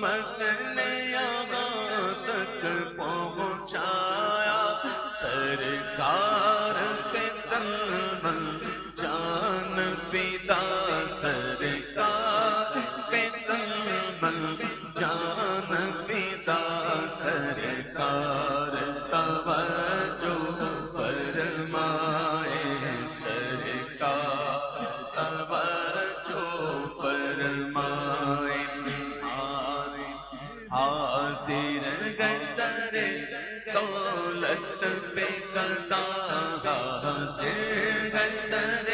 رحمت نے یہاں تک پہنچایا، سرکار پہ تن من جان فدا، سرکار پہ تن من جان فدا، سرکار توجہ فرمائے، سرکار توجہ فرمائے، حاضر گدر دولت پہ قضا، حاضر گدر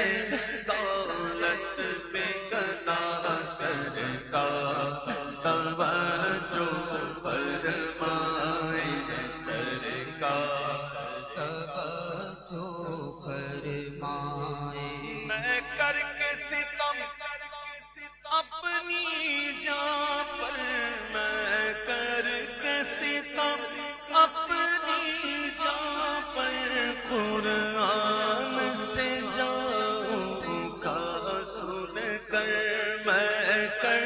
دولت پہ قضا، سرکار توجہ فرمائے، سرکار توجہ فرمائے۔ میں کر کے ستم اپنی جان پر، میں کر کے ستم اپنی جان پر، قرآن سے جاؤں گا سن کر، میں کر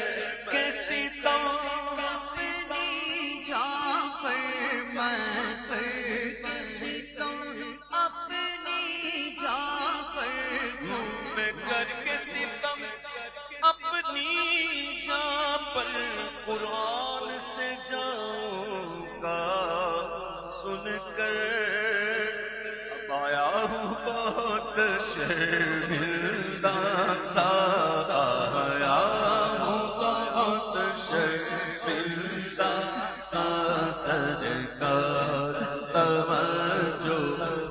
کے ستم اپنی جان پر، میں کر کے ستم اپنی جان پر، میں کر کے ستم اپنی جان پر، قرآن سے جاؤں گا سن کر، اب آیا ہوں بہت شرمندہ سا، آیا ہوں بہت شرمندہ سا، سرکار توجہ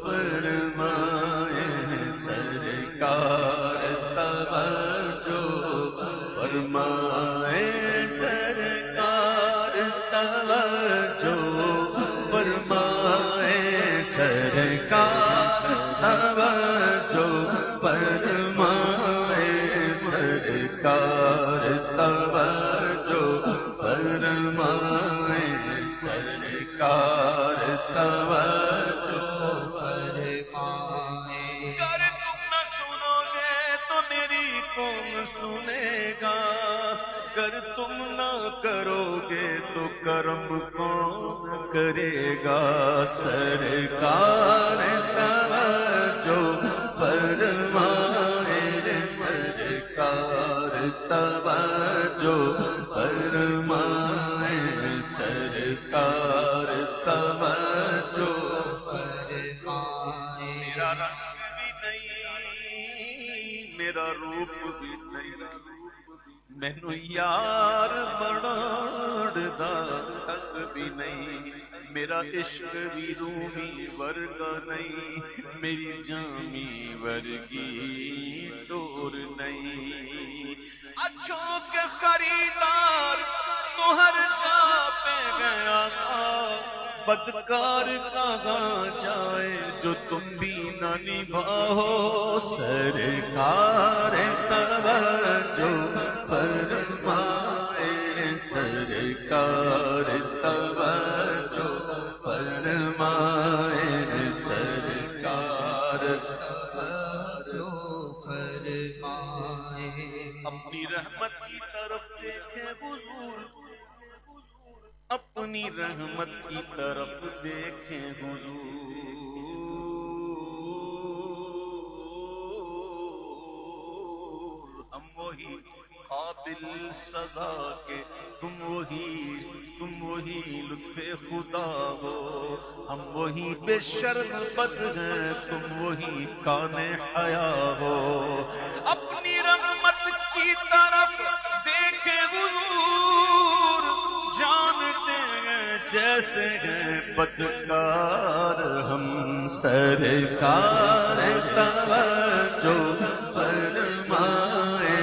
فرمائے، سرکار توجہ فرمائے، سرکار توجہ فرمائے، سرکار توجہ فرمائے، سرکار توجہ فرمائے، سرکار توجہ فرمائے۔ اگر تم نہ سنو گے تو میری کون سنے گا، اگر تم نہ کرو گے تو کرم کون کرے گا، سرکار توجہ فرمائے، سرکار توجہ فرمائے، سرکار توجہ فرمائے۔ میرا رنگ بھی نہیں، میرا روپ بھی نہیں، مینو یار بڑھڑدا تک بھی نہیں، میرا عشق بھی رومی ورگا نہیں، میری جامی ورگی ٹور نہیں، اچھوں کے خریدار تو ہر جا پہ گیا تھا، بدکار کہاں جائے جو تم بھی نہ نبھاؤ، سرکار توجہ فرمائے، سرکار توجہ فرمائے، سرکار توجہ فرمائے۔ اپنی رحمت کی طرف دیکھے حضور، اپنی رحمت کی طرف دیکھیں حضور، ہم وہی قابل سزا کے، تم وہی لطف خدا ہو، ہم وہی بے شرم بد ہیں، تم وہی کان حیا ہو، اپنی رحمت کی طرف دیکھیں حضور، جانتے ہیں جیسے ہیں بدکار ہم، سرکار توجہ فرمائے،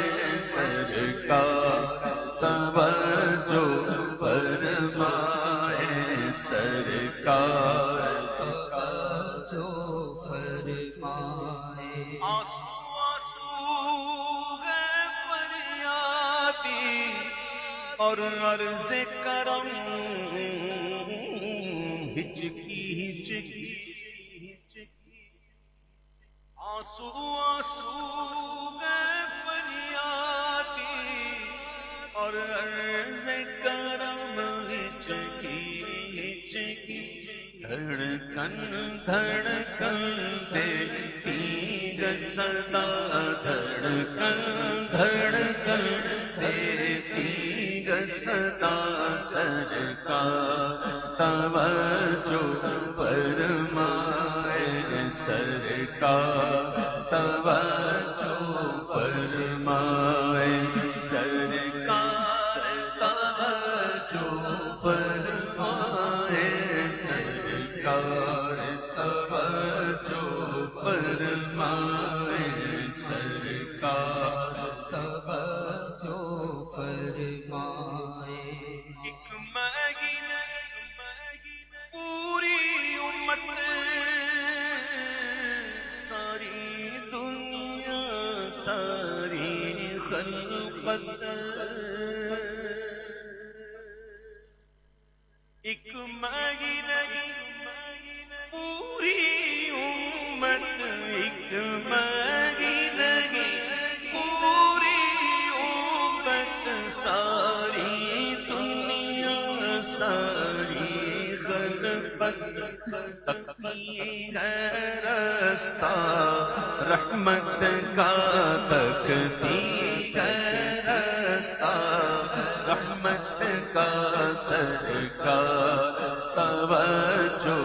سرکار توجہ فرمائے، سرکار توجہ فرمائے۔ آنسو آنسو ہے فریادی اور عرض کرم، ہچکی ہچکی آنسو آنسو ہے فریادی اور عرض کرم، دھڑکن دھڑکن دیتی گ صدا دھڑکن دھڑکن دیتی گ صدا سرکار توجہ فرمائے سرکار توجہ فرمائے سرکار توجہ فرمائے سرکار توجہ فرمائے سرکار توجہ فرمائے ایک مہینہ پوری امت ساری دنیا ساری خلقت ایک مہینہ پوری امت ایک مہینہ پوری امت ساری دنیا ساری خلقت تکتی ہے رستہ رحمت کا تکتی ہے رستہ رحمت کا سرکار توجہ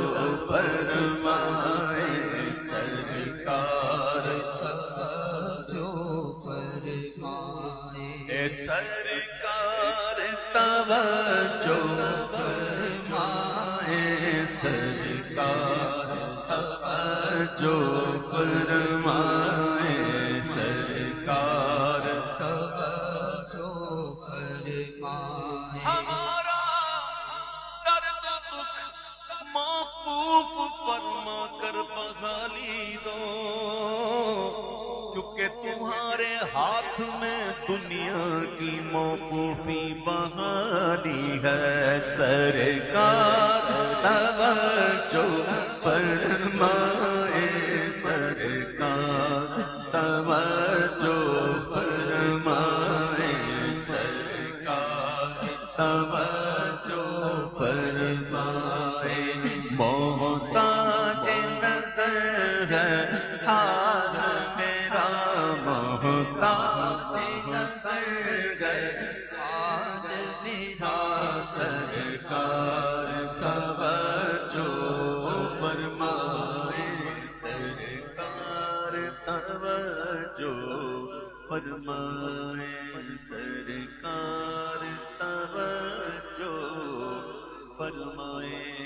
فرمائے سرکار توجہ فرمائے اے سرکار توجہ فرمائے سرکار توجہ فرمائے سرکار توجہ فرمائے ہمارا درد دکھ موقوف فرما کر بحالی دو کیونکہ تمہارے ہاتھ میں دنیا کی موقوفی بحالی ہے سرکار توجہ فرمائے سرکار توجہ فرمائے سرکار توجہ فرمائے محتاج نظر ہے حال میرا محتاج نظر ہے حال میرا سرکار توجہ فرمائے سرکار توجہ فرمائے سرکار توجہ فرمائے